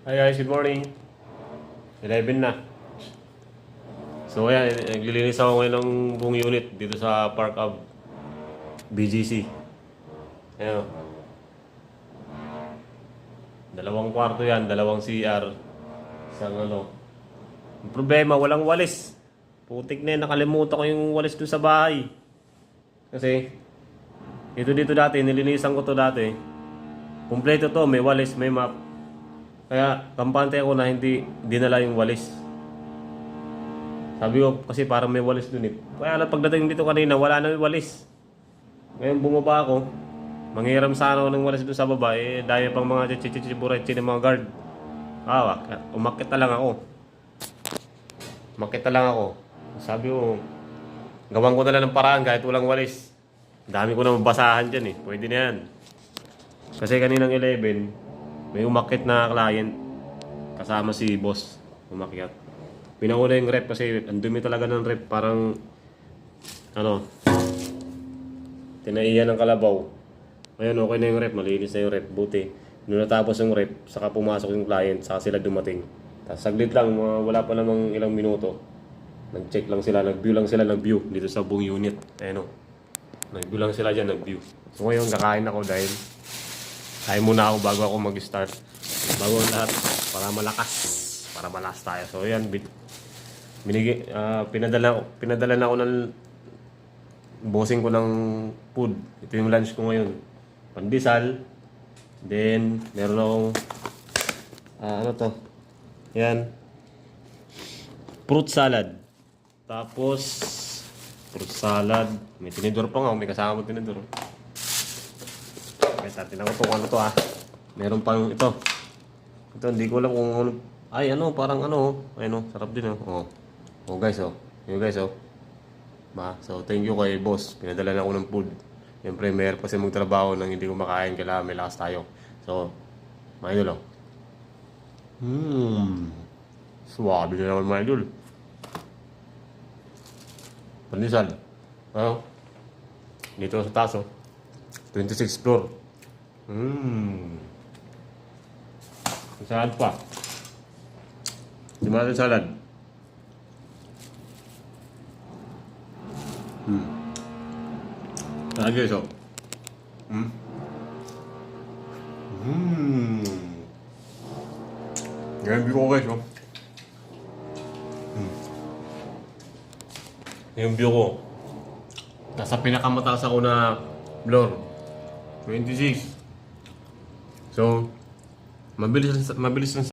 Hi guys, good morning. 11 na. So ayan, naglilinis ako ngayon ng buong unit dito sa Park of BGC. Ayan o. Dalawang kwarto yan, dalawang CR. Isang ano. Ang problema, walang walis. Putik na yan, nakalimutan ko yung walis doon sa bahay. Kasi, dito dati, nilinisan ko to dati. Kompleto to, may walis, may map. Kaya, kampante ako na hindi dinala yung walis. Sabi ko, kasi parang may walis dun eh. Kaya lang pagdating dito kanina, wala na yung walis. Ngayon bumaba ako, manghiram sana ako ng walis dun sa baba, eh, dahil pang mga chichichiburetsi ng mga guard. Umakit na lang ako. Umakit na lang ako. Sabi ko, gawan ko na lang ng paraan kahit walang walis. Dami ko na mabasahan dyan eh. Pwede na yan. Kasi kaninang 11, may umakit na client. Kasama si boss. Umakyat. Pinauna yung rep kasi ang dumi talaga ng rep. Parang, tinaiyan ng kalabaw. Ngayon okay na yung rep. Malinis na yung rep. Buti. Nung natapos yung rep, saka pumasok yung client, saka sila dumating. Tapos saglit lang, wala pa namang ilang minuto. Nag-check lang sila, nag-view lang sila ng view dito sa buong unit. Ayun o. Nag-view lang sila dyan, nag-view. So ngayon, kakain ako dahil kain muna ako bago ako mag-start. Bago ang lahat, para malakas. Para malas tayo. So yan, pinadala na ako ng bossing ko ng food. Ito yung lunch ko ngayon. Pandesal. Then, meron akong yan. Fruit salad. Tapos, fruit salad. May tinidor pa nga. May kasama tinidor. Okay, tatin ako kung ano to ah. Meron pang ito. Ito, hindi ko alam kung ano. Ay, parang sarap din oh. Oh guys, oh. Yung guys, oh. So, thank you kay boss. Pinadala na ako ng food. Siyempre, mayroon kasi magtrabaho nang hindi ko makain. Kailangan may lakas tayo. So, mga idol, oh. Swabe na naman mga idol. Pandesal. Dito sa taso. 26th floor. Salad pa. Tomato salad. Salad guys, oh. Yan view ko guys, oh. Yung view ko. Nasa pinakamataas ako na floor. 26. So, mabilis lang